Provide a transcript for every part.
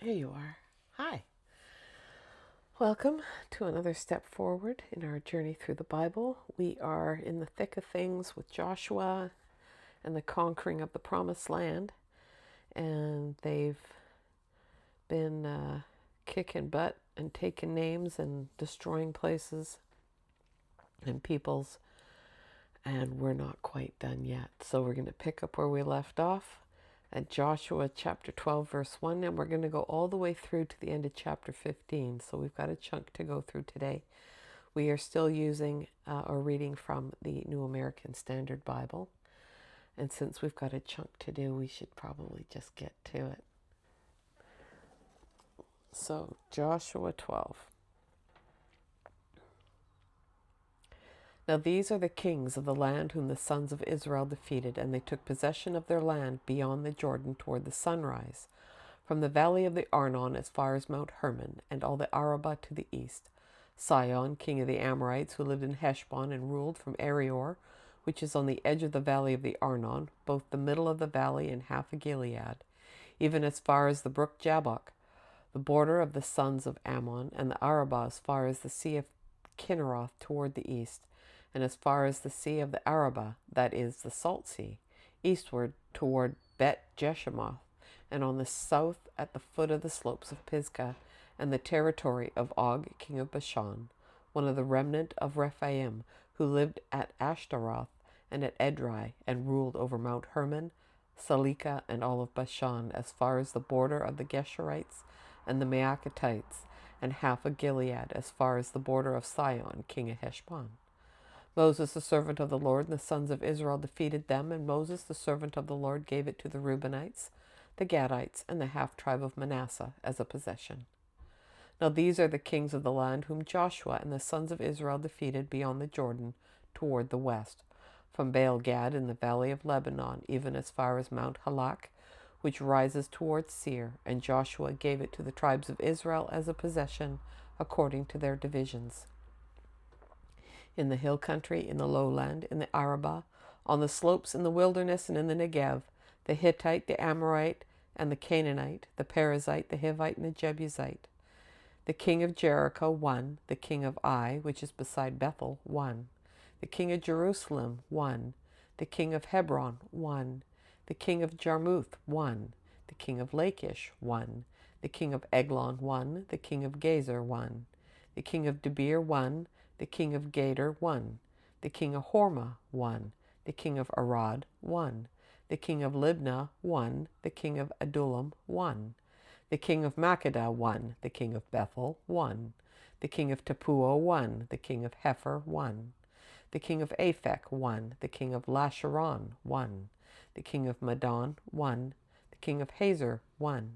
Here you are. Hi. Welcome to another step forward in our journey through the Bible. We are in the thick of things with Joshua and the conquering of the Promised Land, and they've been kicking butt and taking names and destroying places and peoples, and we're not quite done yet. So we're going to pick up where we left off at Joshua chapter 12 verse 1, and we're going to go all the way through to the end of chapter 15. So we've got a chunk to go through today. We are still using or reading from the New American Standard Bible, and since we've got a chunk to do, we should probably just get to it. So Joshua 12. Now these are the kings of the land whom the sons of Israel defeated, and they took possession of their land beyond the Jordan toward the sunrise, from the valley of the Arnon as far as Mount Hermon, and all the Arabah to the east. Sihon, king of the Amorites, who lived in Heshbon and ruled from Arior, which is on the edge of the valley of the Arnon, both the middle of the valley and half of Gilead, even as far as the brook Jabbok, the border of the sons of Ammon, and the Arabah as far as the sea of Kinneroth toward the east, and as far as the sea of the Arabah, that is, the Salt Sea, eastward toward Bet Jeshemoth, and on the south at the foot of the slopes of Pisgah, and the territory of Og, king of Bashan, one of the remnant of Rephaim, who lived at Ashtaroth and at Edrei, and ruled over Mount Hermon, Salika, and all of Bashan, as far as the border of the Geshurites and the Maacathites, and half of Gilead, as far as the border of Sihon, king of Heshbon. Moses, the servant of the Lord, and the sons of Israel defeated them, and Moses, the servant of the Lord, gave it to the Reubenites, the Gadites, and the half-tribe of Manasseh as a possession. Now these are the kings of the land whom Joshua and the sons of Israel defeated beyond the Jordan toward the west, from Baal-Gad in the valley of Lebanon, even as far as Mount Halak, which rises towards Seir, and Joshua gave it to the tribes of Israel as a possession according to their divisions. In the hill country, in the lowland, in the Arabah, on the slopes, in the wilderness, and in the Negev, the Hittite, the Amorite, and the Canaanite, the Perizzite, the Hivite, and the Jebusite. The king of Jericho, 1. The king of Ai, which is beside Bethel, 1. The king of Jerusalem, 1. The king of Hebron, 1. The king of Jarmuth, 1. The king of Lachish, 1. The king of Eglon, 1. The king of Gezer, 1. The king of Debir, 1. The king of Gader, 1. The king of Hormah, 1. The king of Arad, 1. The king of Libnah, 1. The king of Adullam, 1. The king of Makkedah, 1. The king of Bethel, 1. The king of Tappuah, 1. The king of Hepher, 1. The king of Aphek, 1. The king of Lasharon, 1. The king of Madon, 1. The king of Hazor, 1.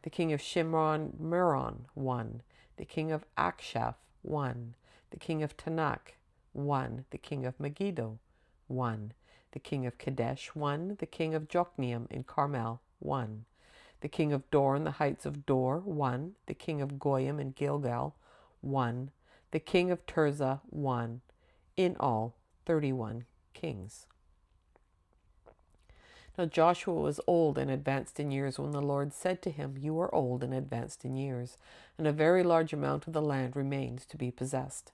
The king of Shimron Meron, 1. The king of Akshaph, 1. The king of Tanakh, 1. The king of Megiddo, 1. The king of Kadesh, 1. The king of Jokneam in Carmel, 1. The king of Dor in the heights of Dor, 1. The king of Goyim in Gilgal, 1. The king of Tirzah, 1. In all, 31 kings. Now Joshua was old and advanced in years when the Lord said to him, "You are old and advanced in years, and a very large amount of the land remains to be possessed.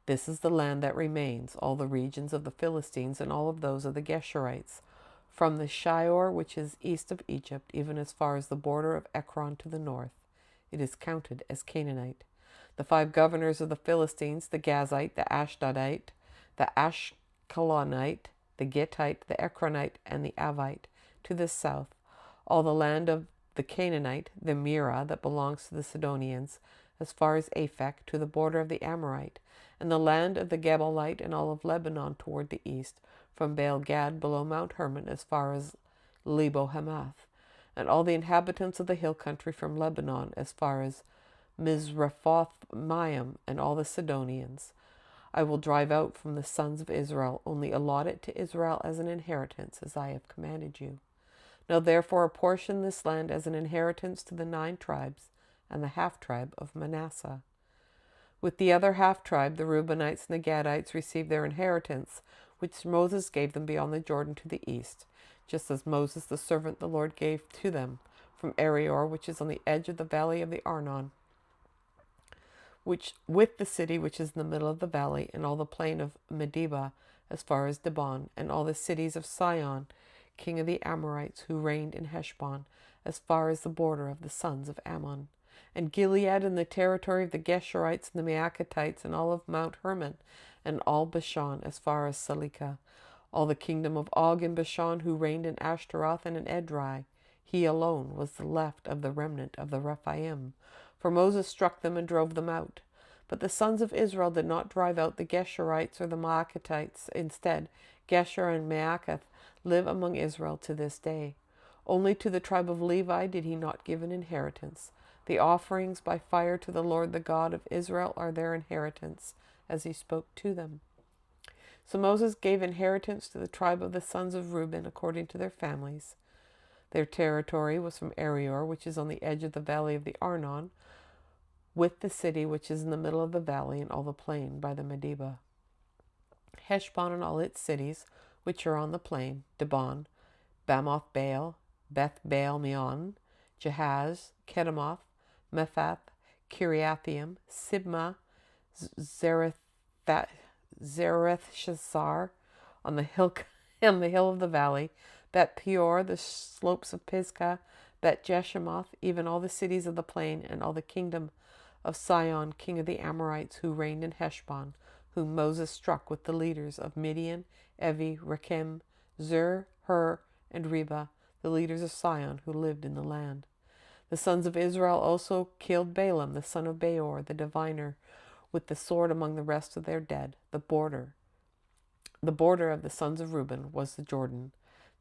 This is the land that remains, all the regions of the Philistines and all of those of the Geshurites, from the Shior, which is east of Egypt, even as far as the border of Ekron to the north. It is counted as Canaanite. The 5 governors of the Philistines, the Gazite, the Ashdodite, the Ashkelonite, the Gittite, the Ekronite, and the Avite, to the south, all the land of the Canaanite, the Mira, that belongs to the Sidonians, as far as Aphek, to the border of the Amorite, and the land of the Gebelite, and all of Lebanon toward the east, from Baal-Gad below Mount Hermon, as far as Lebo-Hamath, and all the inhabitants of the hill country from Lebanon, as far as Mizrephoth-Maim, and all the Sidonians. I will drive out from the sons of Israel, only allot it to Israel as an inheritance, as I have commanded you. Now therefore apportion this land as an inheritance to the 9 tribes, and the half-tribe of Manasseh. With the other half-tribe, the Reubenites and the Gadites received their inheritance, which Moses gave them beyond the Jordan to the east, just as Moses the servant the Lord gave to them, from Arior, which is on the edge of the valley of the Arnon, which with the city which is in the middle of the valley, and all the plain of Medeba as far as Dibon, and all the cities of Sihon, king of the Amorites, who reigned in Heshbon, as far as the border of the sons of Ammon, and Gilead, and the territory of the Geshurites and the Maacathites, and all of Mount Hermon, and all Bashan, as far as Salekah, all the kingdom of Og in Bashan, who reigned in Ashtaroth and in Edrei. He alone was the left of the remnant of the Rephaim, for Moses struck them and drove them out. But the sons of Israel did not drive out the Geshurites or the Maacathites. Instead, Geshur and Maacath live among Israel to this day. Only to the tribe of Levi did he not give an inheritance. The offerings by fire to the Lord, the God of Israel, are their inheritance, as he spoke to them. So Moses gave inheritance to the tribe of the sons of Reuben according to their families. Their territory was from Arior, which is on the edge of the valley of the Arnon, with the city which is in the middle of the valley, and all the plain by the Medeba. Heshbon and all its cities, which are on the plain, Dibon, Bamoth Baal, Beth Baal Meon, Jahaz, Kedemoth, Mephath, Kiriathaim, Sibmah, Zareth-Shazar, on the hill of the valley, Bet Peor, the slopes of Pisgah, Bet Jeshemoth, even all the cities of the plain, and all the kingdom of Sihon, king of the Amorites, who reigned in Heshbon, whom Moses struck with the leaders of Midian, Evi, Rechem, Zur, Hur, and Reba, the leaders of Sihon, who lived in the land. The sons of Israel also killed Balaam, the son of Beor, the diviner, with the sword among the rest of their dead. The border of the sons of Reuben was the Jordan.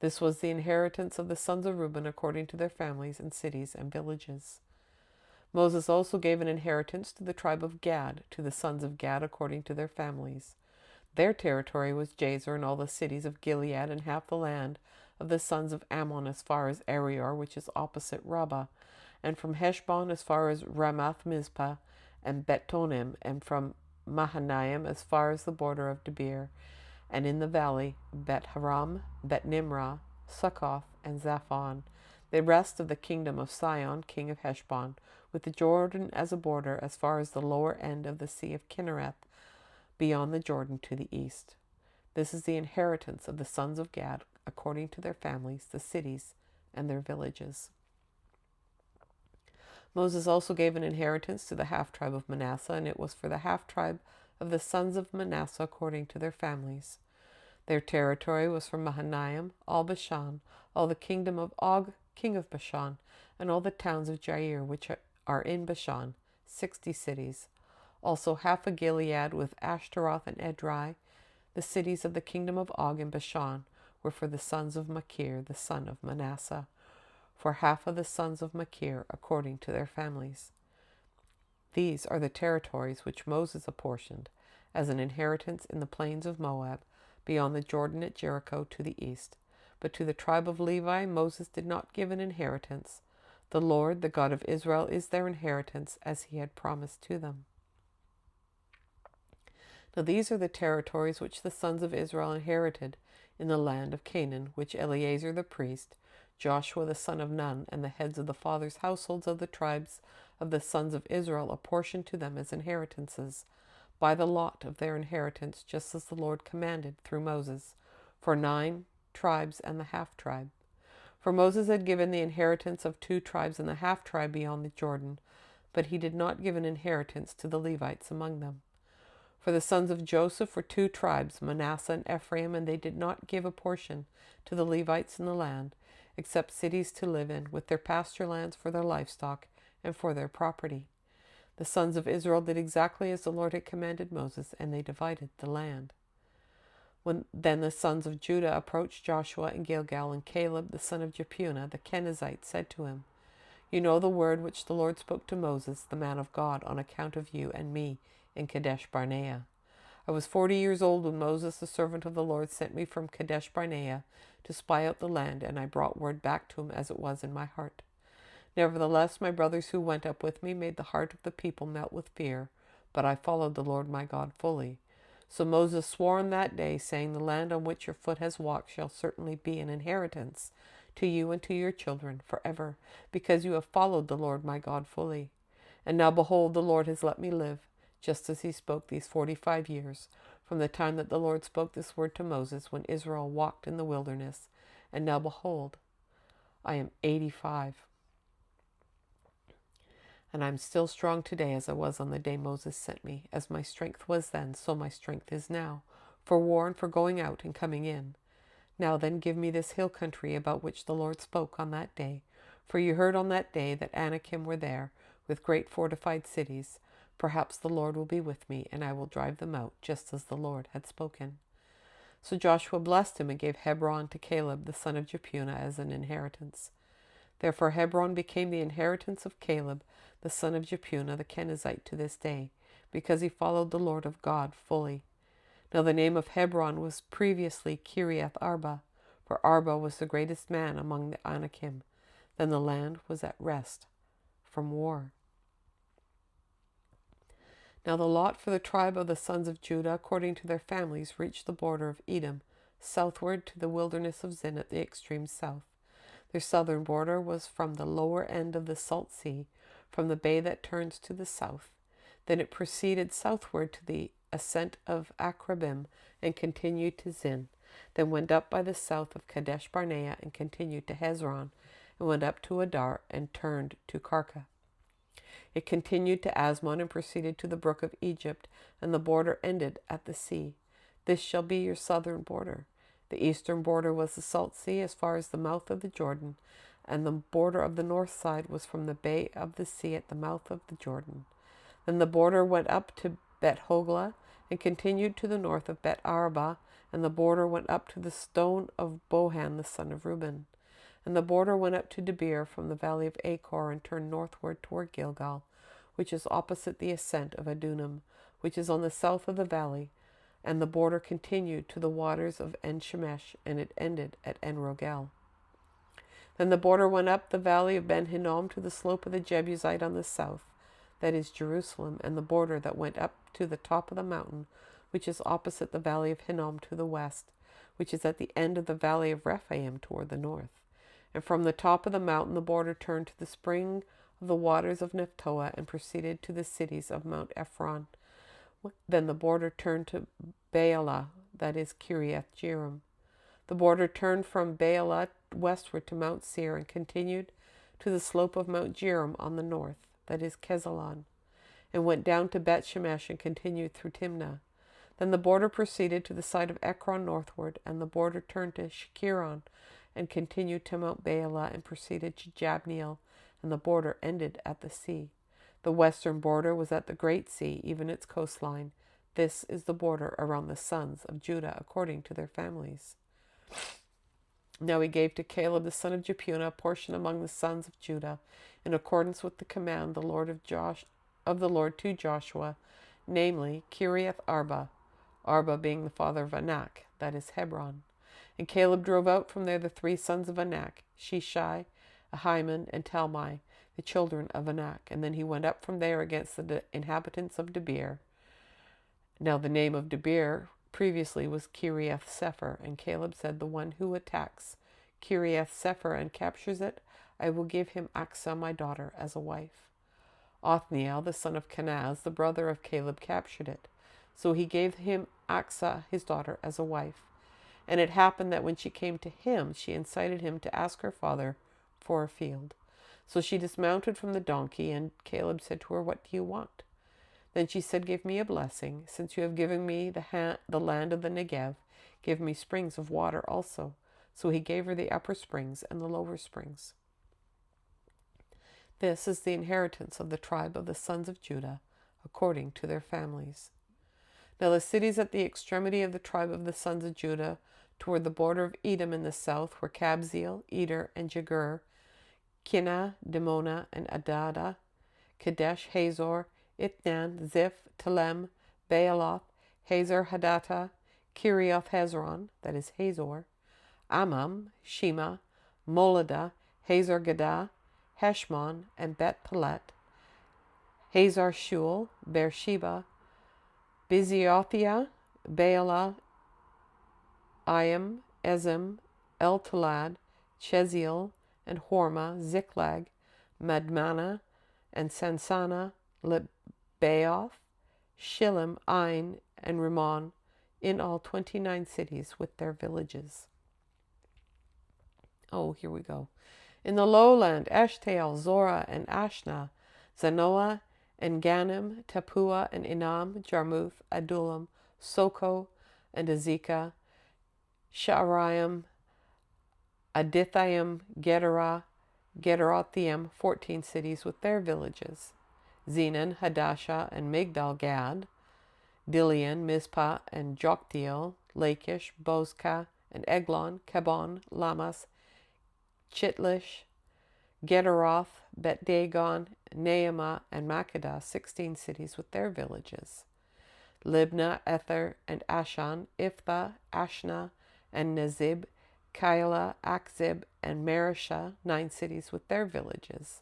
This was the inheritance of the sons of Reuben according to their families and cities and villages. Moses also gave an inheritance to the tribe of Gad, to the sons of Gad according to their families. Their territory was Jazer and all the cities of Gilead, and half the land of the sons of Ammon as far as Arior, which is opposite Rabbah, and from Heshbon as far as Ramath Mizpah and Betonim, and from Mahanaim as far as the border of Debir, and in the valley Bet Haram, Bet Nimrah, Succoth, and Zaphon, the rest of the kingdom of Sihon, king of Heshbon, with the Jordan as a border as far as the lower end of the sea of Kinnereth, beyond the Jordan to the east. This is the inheritance of the sons of Gad, according to their families, the cities, and their villages. Moses also gave an inheritance to the half-tribe of Manasseh, and it was for the half-tribe of the sons of Manasseh according to their families. Their territory was from Mahanaim, all Bashan, all the kingdom of Og, king of Bashan, and all the towns of Jair, which are in Bashan, 60 cities. Also half of Gilead with Ashtaroth and Edrei. The cities of the kingdom of Og in Bashan were for the sons of Machir, the son of Manasseh, for half of the sons of Machir according to their families. These are the territories which Moses apportioned as an inheritance in the plains of Moab, beyond the Jordan at Jericho to the east. But to the tribe of Levi Moses did not give an inheritance. The Lord, the God of Israel, is their inheritance, as he had promised to them. Now these are the territories which the sons of Israel inherited in the land of Canaan, which Eleazar the priest, Joshua the son of Nun, and the heads of the fathers' households of the tribes of the sons of Israel apportioned to them as inheritances, by the lot of their inheritance, just as the Lord commanded through Moses, for 9 tribes and the half-tribe. For Moses had given the inheritance of 2 tribes and the half-tribe beyond the Jordan, but he did not give an inheritance to the Levites among them. For the sons of Joseph were 2 tribes, Manasseh and Ephraim, and they did not give a portion to the Levites in the land, except cities to live in, with their pasture lands for their livestock and for their property. The sons of Israel did exactly as the Lord had commanded Moses, and they divided the land. Then the sons of Judah approached Joshua in Gilgal, and Caleb, the son of Jephunneh, the Kenizzite, said to him, "You know the word which the Lord spoke to Moses, the man of God, on account of you and me in Kadesh Barnea. I was 40 years old when Moses, the servant of the Lord, sent me from Kadesh Barnea to spy out the land, and I brought word back to him as it was in my heart. Nevertheless, my brothers who went up with me made the heart of the people melt with fear, but I followed the Lord my God fully. So Moses swore on that day, saying, The land on which your foot has walked shall certainly be an inheritance to you and to your children forever, because you have followed the Lord my God fully. And now behold, the Lord has let me live, just as he spoke these 45 years, from the time that the Lord spoke this word to Moses when Israel walked in the wilderness. And now behold, I am 85. And I am still strong today as I was on the day Moses sent me. As my strength was then, so my strength is now, for war and for going out and coming in. Now then give me this hill country about which the Lord spoke on that day. For you heard on that day that Anakim were there, with great fortified cities. Perhaps the Lord will be with me, and I will drive them out, just as the Lord had spoken. So Joshua blessed him and gave Hebron to Caleb the son of Jephunneh as an inheritance. Therefore Hebron became the inheritance of Caleb the son of Jephunneh the Kenizzite to this day, because he followed the Lord of God fully. Now the name of Hebron was previously Kiriath Arba, for Arba was the greatest man among the Anakim. Then the land was at rest from war. Now the lot for the tribe of the sons of Judah, according to their families, reached the border of Edom, southward to the wilderness of Zin at the extreme south. Their southern border was from the lower end of the Salt Sea, from the bay that turns to the south. Then it proceeded southward to the ascent of Akrabim and continued to Zin, then went up by the south of Kadesh Barnea and continued to Hezron, and went up to Adar and turned to Karka. It continued to Asmon and proceeded to the brook of Egypt, and the border ended at the sea. This shall be your southern border. The eastern border was the Salt Sea as far as the mouth of the Jordan, and the border of the north side was from the bay of the sea at the mouth of the Jordan. Then the border went up to Bet Hoglah and continued to the north of Bet Araba, and the border went up to the stone of Bohan the son of Reuben. And the border went up to Debir from the valley of Achor and turned northward toward Gilgal, which is opposite the ascent of Adullam, which is on the south of the valley. And the border continued to the waters of En-Shemesh, and it ended at En-Rogel. Then the border went up the valley of Ben-Hinnom to the slope of the Jebusite on the south, that is Jerusalem, and the border that went up to the top of the mountain, which is opposite the valley of Hinnom to the west, which is at the end of the valley of Rephaim toward the north. And from the top of the mountain the border turned to the spring of the waters of Nephtoah and proceeded to the cities of Mount Ephron. Then the border turned to Baalah, that is Kiriath Jearim. The border turned from Baalah westward to Mount Seir and continued to the slope of Mount Jearim on the north, that is Kesalon, and went down to Bet Shemesh and continued through Timnah. Then the border proceeded to the side of Ekron northward, and the border turned to Shekiron and continued to Mount Baalah and proceeded to Jabneel, and the border ended at the sea. The western border was at the Great Sea, even its coastline. This is the border around the sons of Judah according to their families. Now he gave to Caleb the son of Jephunneh a portion among the sons of Judah, in accordance with the command of the Lord to Joshua, namely Kiriath Arba, Arba being the father of Anak, that is Hebron. And Caleb drove out from there the three sons of Anak, Sheshai, Ahiman, and Talmai, the children of Anak. And then he went up from there against the inhabitants of Debir. Now the name of Debir previously was Kiriath Sepher, and Caleb said, the one who attacks Kiriath Sepher and captures it, I will give him Achsah my daughter as a wife. Othniel, the son of Kenaz, the brother of Caleb, captured it. So he gave him Achsah his daughter as a wife. And it happened that when she came to him, she incited him to ask her father for a field. So she dismounted from the donkey, and Caleb said to her, what do you want? Then she said, give me a blessing. Since you have given me the land of the Negev, give me springs of water also. So he gave her the upper springs and the lower springs. This is the inheritance of the tribe of the sons of Judah, according to their families. Now the cities at the extremity of the tribe of the sons of Judah, toward the border of Edom in the south, were Kabzeel, Eder, and Jagur, Kinah, Dimona, and Adada, Kadesh, Hazor, Itnan, Ziph, Telem, Baaloth, Hazar Hadattah, Kirioth Hezron, that is Hazor, Amam, Shema, Moladah, Hazar Gadah, Heshmon, and Bet Pelet, Hazar Shul, Beersheba, Biziothia, Baalah, Ayim, Ezim, El Talad, Cheziel, and Hormah, Ziklag, Madmannah, and Sansannah, Lebaoth, Shillim, Ain, and Rimmon, in all 29 cities with their villages. Oh, here we go. In the lowland, Eshtaol, Zorah, and Ashna, Zanoah, and Ganim, Tapua, and Inam, Jarmuth, Adullam, Soko, and Azekah, Sha'araim, Adithaim, Gederah, Gederothaim, 14 cities with their villages. Zenan, Hadashah, and Migdal Gad, Dilian, Mizpah, and Joktiel, Lachish, Bozkah, and Eglon, Kabon, Lamas, Chitlish, Gederoth, Bet Dagon, Naamah, and Makkedah, 16 cities with their villages. Libnah, Ether, and Ashan, Iphthah, Ashna, and Nezib, Keilah, Akzib, and Mareshah, 9 cities with their villages.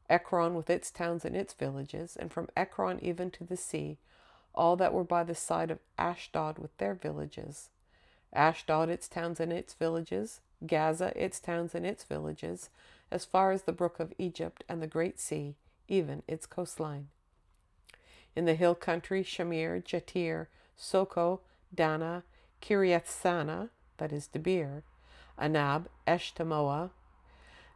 Ekron with its towns and its villages, and from Ekron even to the sea, all that were by the side of Ashdod with their villages. Ashdod, its towns and its villages. Gaza, its towns and its villages, as far as the brook of Egypt and the great sea, even its coastline. In the hill country, Shamir, Jatir, Soko, Dana, Kiriath-Sana, that is Debir, Anab, Eshtemoa,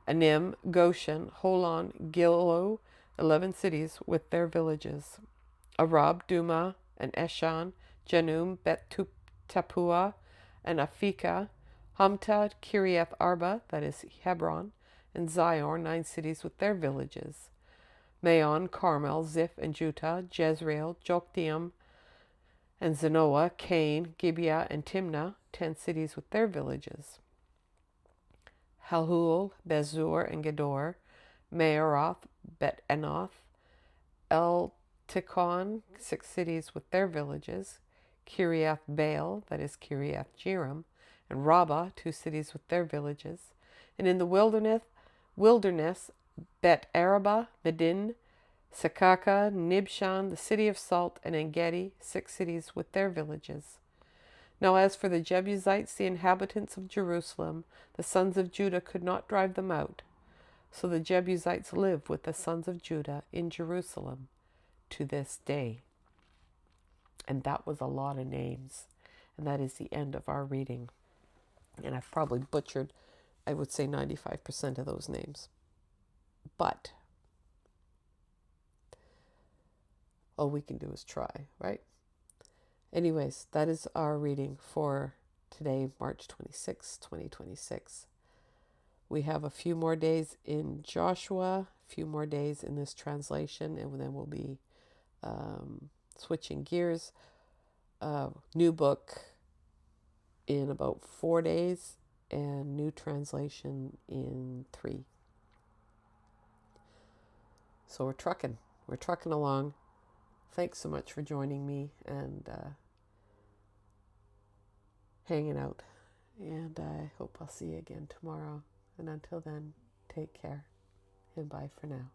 Anim, Goshen, Holon, Gilo, 11 cities with their villages. Arab, Duma, and Eshan, Janum, Bet-Tapua, and Afika, Hamta, Kiriath Arba, that is Hebron, and Zior, 9 cities with their villages. Maon, Carmel, Ziph, and Juttah, Jezreel, Jokdeam, and Zanoah, Cain, Gibeah, and Timnah, 10 cities with their villages. Halhul, Bezur, and Gedor, Mearoth, Bet-Enoth, El-Tikon, 6 cities with their villages. Kiriath Baal, that is Kiriath Jearim, and Rabbah, 2 cities with their villages. And in the wilderness, Bet Araba, Medin, Sakaka, Nibshan, the city of Salt, and Engedi, 6 cities with their villages. Now as for the Jebusites, the inhabitants of Jerusalem, the sons of Judah could not drive them out. So the Jebusites live with the sons of Judah in Jerusalem to this day. And that was a lot of names. And that is the end of our reading. And I've probably butchered, I would say, 95% of those names. But all we can do is try, right? Anyways, that is our reading for today, March 26, 2026. We have a few more days in Joshua, a few more days in this translation, and then we'll be switching gears. New book in about 4 days, and new translation in 3. So we're trucking along. Thanks so much for joining me and hanging out. And I hope I'll see you again tomorrow. And until then, take care and bye for now.